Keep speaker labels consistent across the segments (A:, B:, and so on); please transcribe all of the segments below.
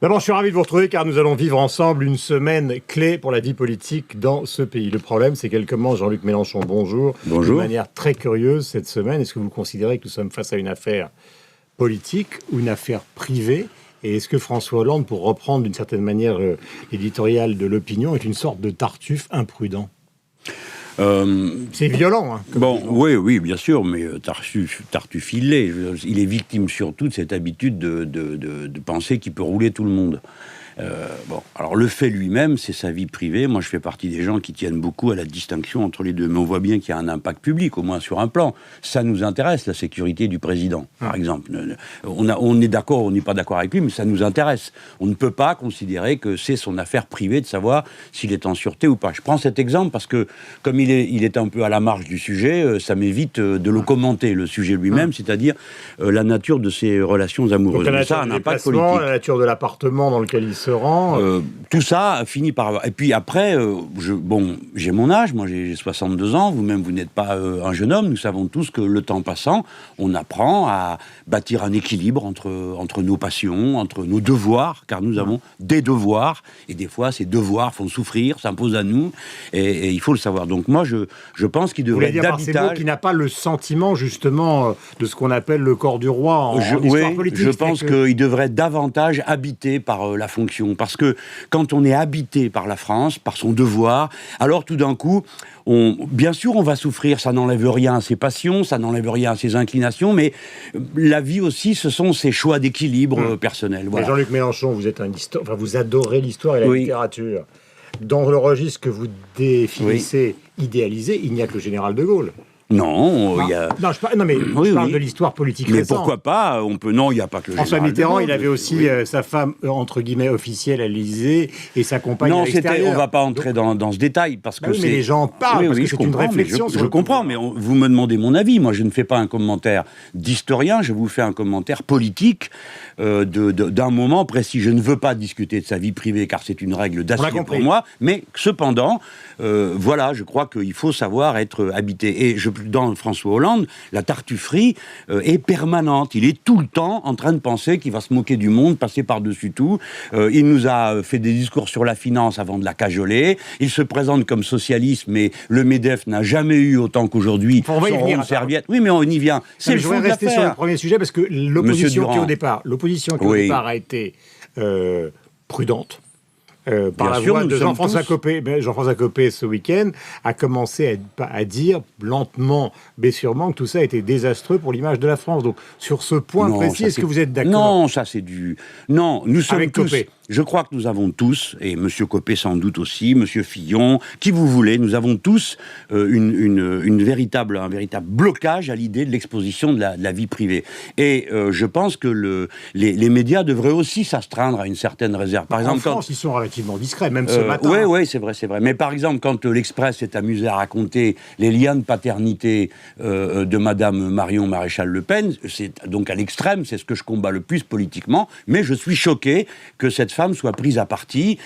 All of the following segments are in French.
A: D'abord, je suis ravi de vous retrouver car nous allons vivre ensemble une semaine clé pour la vie politique dans ce pays. Le problème, c'est qu'elle commence, Jean-Luc Mélenchon, bonjour.
B: Bonjour.
A: De manière très curieuse cette semaine. Est-ce que vous considérez que nous sommes face à une affaire politique ou une affaire privée ? Et est-ce que François Hollande, pour reprendre d'une certaine manière l'éditorial de l'Opinion, est une sorte de Tartuffe imprudent ? C'est violent. Hein,
B: bon, oui, bien sûr, mais Tartuffe, il est victime surtout de cette habitude de penser qu'il peut rouler tout le monde. Alors le fait lui-même, c'est sa vie privée. Moi, je fais partie des gens qui tiennent beaucoup à la distinction entre les deux. Mais on voit bien qu'il y a un impact public, au moins sur un plan. Ça nous intéresse, la sécurité du président, par exemple. On est d'accord, on n'est pas d'accord avec lui, mais ça nous intéresse. On ne peut pas considérer que c'est son affaire privée de savoir s'il est en sûreté ou pas. Je prends cet exemple parce que, comme il est un peu à la marge du sujet, ça m'évite de le commenter, le sujet lui-même, c'est-à-dire la nature de ses relations amoureuses.
A: Donc,
B: ça a un impact politique.
A: La nature de l'appartement dans lequel il se rend.
B: Tout ça finit par... Et puis après, j'ai mon âge, moi j'ai 62 ans, vous-même vous n'êtes pas un jeune homme, nous savons tous que le temps passant, on apprend à bâtir un équilibre entre nos passions, entre nos devoirs, car nous avons des devoirs, et des fois ces devoirs font souffrir, s'imposent à nous, et il faut le savoir. Donc moi je pense qu'il devrait être d'habitage...
A: Par ces mots qui n'a pas le sentiment justement de ce qu'on appelle le corps du roi en histoire politique.
B: Je pense qu'il devrait davantage habiter par la fonction, parce que quand on est habité par la France, par son devoir, alors tout d'un coup, bien sûr on va souffrir, ça n'enlève rien à ses passions, ça n'enlève rien à ses inclinations, mais la vie aussi, ce sont ses choix d'équilibre personnels. Voilà.
A: Jean-Luc Mélenchon, vous êtes vous adorez l'histoire et la littérature. Dans le registre que vous définissez idéalisé, il n'y a que le général de Gaulle.
B: Non, il y a...
A: Non, je parle de l'histoire politique récente.
B: Mais pourquoi pas Non, il n'y a pas que le
A: François Mitterrand, il avait aussi sa femme, entre guillemets, officielle à l'Élysée et sa compagne à l'extérieur.
B: On ne va pas entrer dans ce détail, parce que
A: mais les gens parlent, parce que c'est une réflexion.
B: Je comprends, mais vous me demandez mon avis. Moi, je ne fais pas un commentaire d'historien, je vous fais un commentaire politique d'un moment précis. Je ne veux pas discuter de sa vie privée, car c'est une règle d'acier pour moi, mais cependant, voilà, je crois qu'il faut savoir être habité. Et dans François Hollande, la tartufferie est permanente. Il est tout le temps en train de penser qu'il va se moquer du monde, passer par-dessus tout. Il nous a fait des discours sur la finance avant de la cajoler. Il se présente comme socialiste, mais le MEDEF n'a jamais eu autant qu'aujourd'hui son rond de serviette. Oui, mais on y vient. C'est le fond de l'affaire. Je voudrais rester sur le
A: premier sujet, parce que l'opposition qui, au départ, a été prudente. Par la voix de Jean-François Copé. Jean-François Copé, ce week-end, a commencé à dire lentement, mais sûrement, que tout ça était désastreux pour l'image de la France. Donc, sur ce point précis, est-ce que vous êtes d'accord ?
B: Non, ça c'est du... Non, nous sommes
A: avec
B: tous...
A: Copé.
B: Je crois que nous avons tous, et M. Copé sans doute aussi, M. Fillon, qui vous voulez, nous avons tous un véritable blocage à l'idée de l'exposition de la vie privée. Et je pense que les médias devraient aussi s'astreindre à une certaine réserve. Par exemple,
A: en France, ils sont relativement discrets, même ce matin.
B: Oui, c'est vrai. Mais par exemple, quand l'Express s'est amusé à raconter les liens de paternité de Madame Marion Maréchal Le Pen, c'est donc à l'extrême, c'est ce que je combats le plus politiquement, mais je suis choqué que cette femme soit prise à partie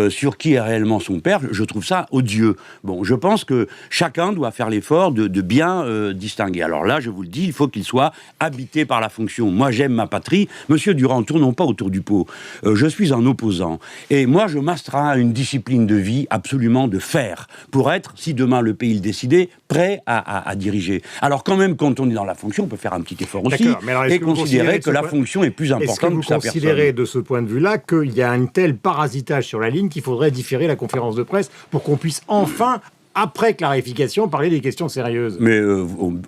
B: sur qui est réellement son père. Je trouve ça odieux. Bon, je pense que chacun doit faire l'effort de bien distinguer. Alors là, je vous le dis, il faut qu'il soit habité par la fonction. Moi, j'aime ma patrie. Monsieur Durand, tournons pas autour du pot. Je suis un opposant. Et moi, je m'astreins à une discipline de vie absolument de fer, pour être, si demain le pays le décidait, prêt à diriger. Alors quand même, quand on est dans la fonction, on peut faire un petit effort aussi, et considérer que la fonction est plus importante que sa personne.
A: Est-ce que vous considérez de ce point de vue-là qu'il y a un tel parasitage sur la ligne qu'il faudrait différer la conférence de presse pour qu'on puisse enfin, après clarification, parler des questions sérieuses?
B: Mais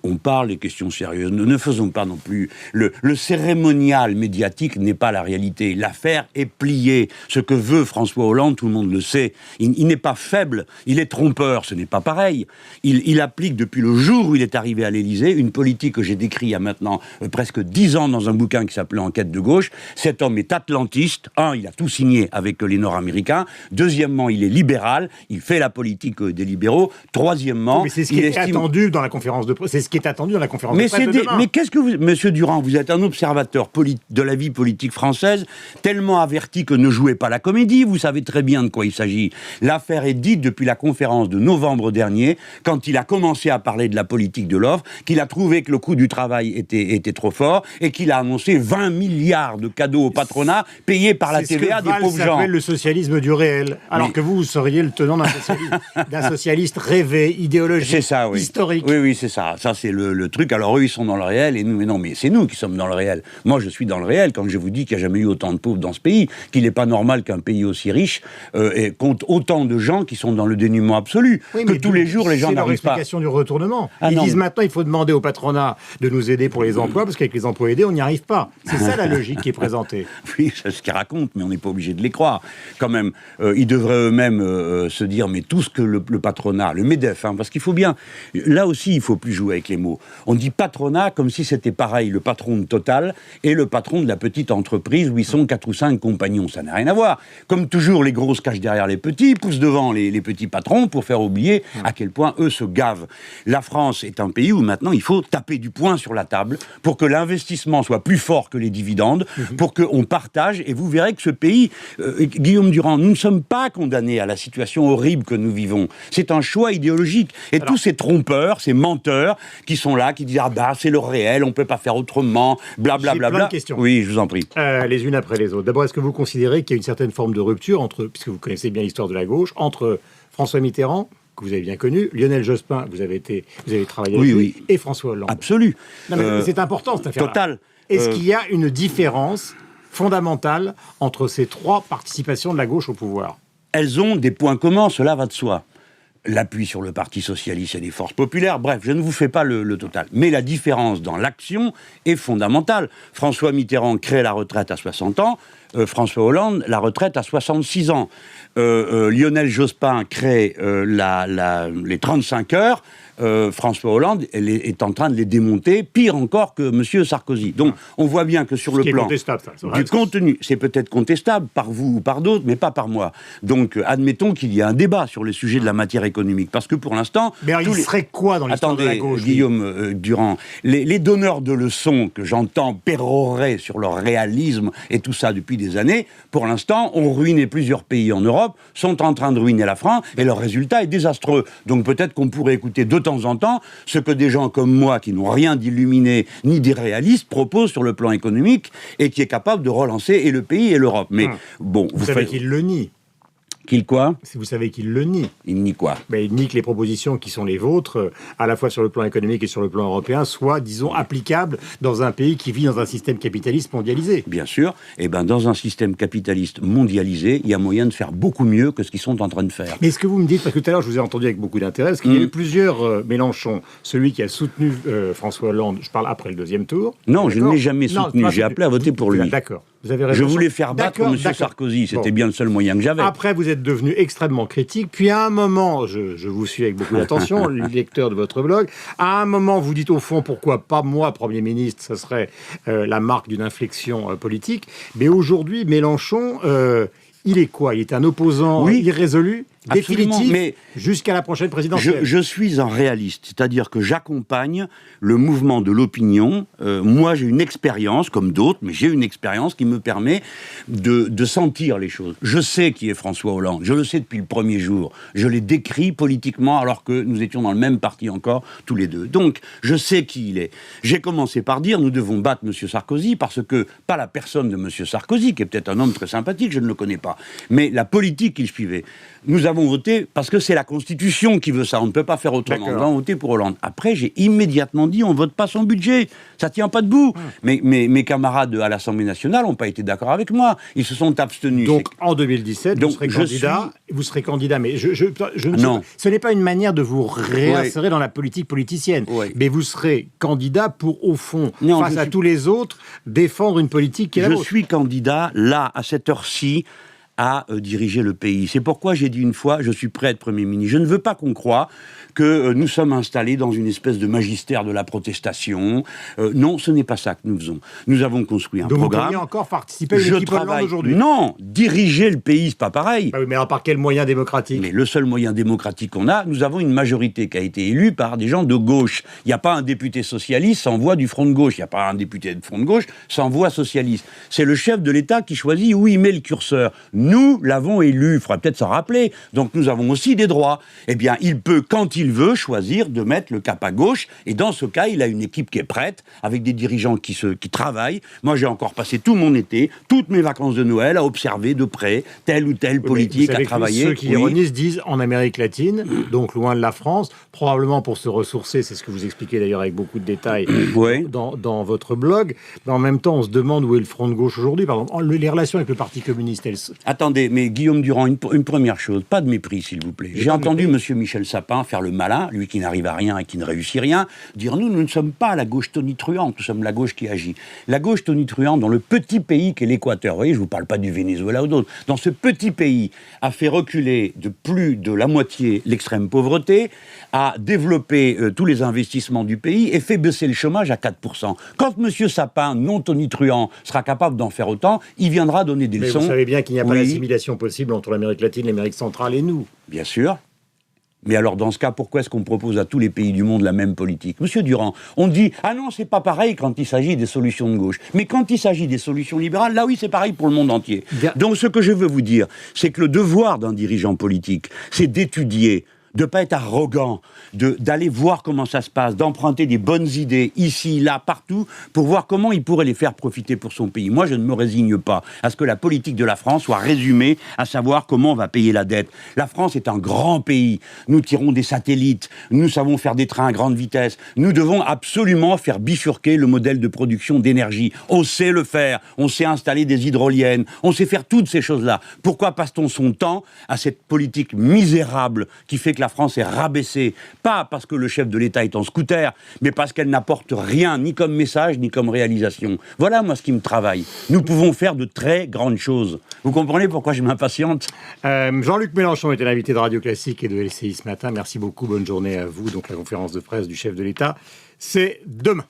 B: on parle des questions sérieuses. Nous ne faisons pas non plus... Le cérémonial médiatique n'est pas la réalité. L'affaire est pliée. Ce que veut François Hollande, tout le monde le sait. Il n'est pas faible, il est trompeur. Ce n'est pas pareil. Il applique, depuis le jour où il est arrivé à l'Élysée, une politique que j'ai décrite il y a maintenant presque 10 ans dans un bouquin qui s'appelait Enquête de gauche. Cet homme est atlantiste. Il a tout signé avec les Nord-Américains. Deuxièmement, il est libéral. Il fait la politique des libéraux. libéraux. Troisièmement,
A: mais c'est ce qui est attendu dans la conférence de presse. C'est ce qui est attendu dans la conférence de presse de demain.
B: Mais qu'est-ce que vous... Monsieur Durand, vous êtes un observateur de la vie politique française, tellement averti que ne jouez pas la comédie, vous savez très bien de quoi il s'agit. L'affaire est dite depuis la conférence de novembre dernier, quand il a commencé à parler de la politique de l'offre, qu'il a trouvé que le coût du travail était trop fort, et qu'il a annoncé 20 milliards de cadeaux au patronat, payés par la TVA des pauvres gens.
A: Ça s'appelle le socialisme du réel, alors que vous seriez le tenant d'un socialiste rêvé, idéologique,
B: c'est ça, oui.
A: Historique.
B: Oui, c'est ça. Ça, c'est le truc. Alors, eux, ils sont dans le réel, et nous, mais non, mais c'est nous qui sommes dans le réel. Moi, je suis dans le réel quand je vous dis qu'il n'y a jamais eu autant de pauvres dans ce pays, qu'il n'est pas normal qu'un pays aussi riche compte autant de gens qui sont dans le dénuement absolu, que tous les jours, les gens n'arrivent pas.
A: C'est leur explication du retournement. Ils disent maintenant, il faut demander au patronat de nous aider pour les emplois, parce qu'avec les emplois aidés, on n'y arrive pas. C'est ça la logique qui est présentée.
B: Oui, c'est ce qu'ils racontent, mais on n'est pas obligé de les croire. Quand même, ils devraient eux-mêmes se dire, mais tout ce que le patronat, le MEDEF, parce qu'il faut bien... Là aussi, il ne faut plus jouer avec les mots. On dit patronat comme si c'était pareil, le patron de Total et le patron de la petite entreprise où ils sont 4 ou 5 compagnons. Ça n'a rien à voir. Comme toujours, les gros se cachent derrière les petits, poussent devant les petits patrons pour faire oublier à quel point eux se gavent. La France est un pays où maintenant il faut taper du poing sur la table pour que l'investissement soit plus fort que les dividendes, pour qu'on partage, et vous verrez que ce pays, Guillaume Durand, nous ne sommes pas condamnés à la situation horrible que nous vivons. C'est un choix idéologique. Et tous ces trompeurs, ces menteurs qui sont là, qui disent « Ah bah, c'est le réel, on ne peut pas faire autrement, blablabla. »
A: J'ai plein de questions.
B: Oui, je vous en prie.
A: Les unes après les autres. D'abord, est-ce que vous considérez qu'il y a une certaine forme de rupture entre, puisque vous connaissez bien l'histoire de la gauche, entre François Mitterrand, que vous avez bien connu, Lionel Jospin, vous avez travaillé avec lui, et François Hollande?
B: Absolu.
A: Non, mais c'est important, cette affaire-là.
B: Total.
A: Est-ce qu'il y a une différence fondamentale entre ces trois participations de la gauche au pouvoir?
B: Elles ont des points communs, cela va de soi. L'appui sur le Parti socialiste et les forces populaires, bref, je ne vous fais pas le total. Mais la différence dans l'action est fondamentale. François Mitterrand crée la retraite à 60 ans, François Hollande, la retraite à 66 ans. Lionel Jospin crée les 35 heures, François Hollande est en train de les démonter, pire encore que M. Sarkozy. Donc, on voit bien que sur le plan du contenu, c'est peut-être contestable par vous ou par d'autres, mais pas par moi. Donc, admettons qu'il y a un débat sur les sujets de la matière économique, parce que pour l'instant...
A: Mais alors, il serait quoi dans l'histoire de la gauche?
B: Guillaume Durand, les donneurs de leçons que j'entends pérorer sur leur réalisme et tout ça depuis des années, pour l'instant, ont ruiné plusieurs pays en Europe, sont en train de ruiner la France, et leur résultat est désastreux. Donc, peut-être qu'on pourrait écouter de temps en temps ce que des gens comme moi, qui n'ont rien d'illuminé ni d'irréaliste, proposent sur le plan économique et qui est capable de relancer et le pays et l'Europe. Mais bon,
A: vous savez qu'il le nie.
B: Qu'il quoi?
A: Vous savez qu'il le nie.
B: Il nie quoi?
A: Il nie que les propositions qui sont les vôtres, à la fois sur le plan économique et sur le plan européen, soient, disons, applicables dans un pays qui vit dans un système capitaliste mondialisé.
B: Bien sûr. Et dans un système capitaliste mondialisé, il y a moyen de faire beaucoup mieux que ce qu'ils sont en train de faire.
A: Mais ce que vous me dites, parce que tout à l'heure, je vous ai entendu avec beaucoup d'intérêt, parce qu'il y a eu plusieurs Mélenchon. Celui qui a soutenu François Hollande, je parle après le deuxième tour.
B: Non, je ne l'ai jamais soutenu. J'ai appelé à voter pour lui.
A: D'accord. Vous avez raison.
B: Je voulais faire battre M. Sarkozy. C'était bien le seul moyen que j'avais.
A: Après, vous êtes devenu extrêmement critique. Puis à un moment, je vous suis avec beaucoup d'attention, le lecteur de votre blog, à un moment, vous dites au fond, pourquoi pas moi, Premier ministre, ça serait la marque d'une inflexion politique. Mais aujourd'hui, Mélenchon, il est quoi? Il est un opposant irrésolu, définitif, mais jusqu'à la prochaine présidentielle.
B: Je suis un réaliste, c'est-à-dire que j'accompagne le mouvement de l'opinion. Moi, j'ai une expérience, comme d'autres, mais j'ai une expérience qui me permet de sentir les choses. Je sais qui est François Hollande, je le sais depuis le premier jour. Je l'ai décrit politiquement alors que nous étions dans le même parti encore, tous les deux. Donc, je sais qui il est. J'ai commencé par dire, nous devons battre M. Sarkozy, parce que, pas la personne de M. Sarkozy, qui est peut-être un homme très sympathique, je ne le connais pas, mais la politique qu'il suivait. Nous avons voté parce que c'est la Constitution qui veut ça. On ne peut pas faire autrement. Nous avons voté pour Hollande. Après, j'ai immédiatement dit, on ne vote pas son budget. Ça ne tient pas debout. Mais mes camarades à l'Assemblée nationale n'ont pas été d'accord avec moi. Ils se sont abstenus.
A: Donc, en 2017, vous serez candidat. Vous serez candidat, mais non. Ce n'est pas une manière de vous réinsérer dans la politique politicienne. Mais vous serez candidat pour, au fond, face à tous les autres, défendre une politique qui est la vôtre.
B: Je suis candidat, là, à cette heure-ci, à diriger le pays. C'est pourquoi j'ai dit une fois, je suis prêt à être Premier ministre. Je ne veux pas qu'on croie que nous sommes installés dans une espèce de magistère de la protestation. Non, ce n'est pas ça que nous faisons. Nous avons construit un programme.
A: Donc vous pourriez encore participer à une équipe Hollande aujourd'hui?
B: Non, diriger le pays, c'est pas pareil.
A: Ah oui, mais alors par quel moyen démocratique?
B: Mais le seul moyen démocratique qu'on a, nous avons une majorité qui a été élue par des gens de gauche. Il n'y a pas un député socialiste sans voix du Front de gauche. Il n'y a pas un député de Front de gauche sans voix socialiste. C'est le chef de l'État qui choisit où il met le curseur. Nous l'avons élu, il faudra peut-être s'en rappeler. Donc nous avons aussi des droits. Eh bien, il peut, quand il veut, choisir de mettre le cap à gauche. Et dans ce cas, il a une équipe qui est prête, avec des dirigeants qui travaillent. Moi, j'ai encore passé tout mon été, toutes mes vacances de Noël, à observer de près telle ou telle politique, à travailler.
A: Ceux qui ironisent disent en Amérique latine, donc loin de la France, probablement pour se ressourcer, c'est ce que vous expliquez d'ailleurs avec beaucoup de détails dans votre blog. Mais en même temps, on se demande où est le Front de gauche aujourd'hui. Par exemple, les relations avec le Parti communiste,
B: Attendez, mais Guillaume Durand, une première chose, pas de mépris, s'il vous plaît. J'ai entendu M. Michel Sapin faire le malin, lui qui n'arrive à rien et qui ne réussit rien, dire nous ne sommes pas la gauche tonitruante, nous sommes la gauche qui agit. La gauche tonitruante, dans le petit pays qu'est l'Équateur, vous voyez, je ne vous parle pas du Venezuela ou d'autres, dans ce petit pays, a fait reculer de plus de la moitié l'extrême pauvreté, a développé tous les investissements du pays et fait baisser le chômage à 4%. Quand M. Sapin, non tonitruant, sera capable d'en faire autant, il viendra donner des leçons.
A: Vous savez bien qu'il n'y a pas d'assimilation possible entre l'Amérique latine, l'Amérique centrale et nous.
B: Bien sûr. Mais alors, dans ce cas, pourquoi est-ce qu'on propose à tous les pays du monde la même politique? Monsieur Durand, on dit « Ah non, c'est pas pareil quand il s'agit des solutions de gauche. » Mais quand il s'agit des solutions libérales, là oui, c'est pareil pour le monde entier. Donc, ce que je veux vous dire, c'est que le devoir d'un dirigeant politique, c'est d'étudier, de ne pas être arrogant, d'aller voir comment ça se passe, d'emprunter des bonnes idées ici, là, partout, pour voir comment il pourrait les faire profiter pour son pays. Moi, je ne me résigne pas à ce que la politique de la France soit résumée à savoir comment on va payer la dette. La France est un grand pays. Nous tirons des satellites. Nous savons faire des trains à grande vitesse. Nous devons absolument faire bifurquer le modèle de production d'énergie. On sait le faire. On sait installer des hydroliennes. On sait faire toutes ces choses-là. Pourquoi passe-t-on son temps à cette politique misérable qui fait que la France est rabaissée, pas parce que le chef de l'État est en scooter, mais parce qu'elle n'apporte rien, ni comme message, ni comme réalisation. Voilà, moi, ce qui me travaille. Nous pouvons faire de très grandes choses. Vous comprenez pourquoi je m'impatiente?
A: Jean-Luc Mélenchon était l'invité de Radio Classique et de LCI ce matin. Merci beaucoup, bonne journée à vous. Donc, la conférence de presse du chef de l'État, c'est demain.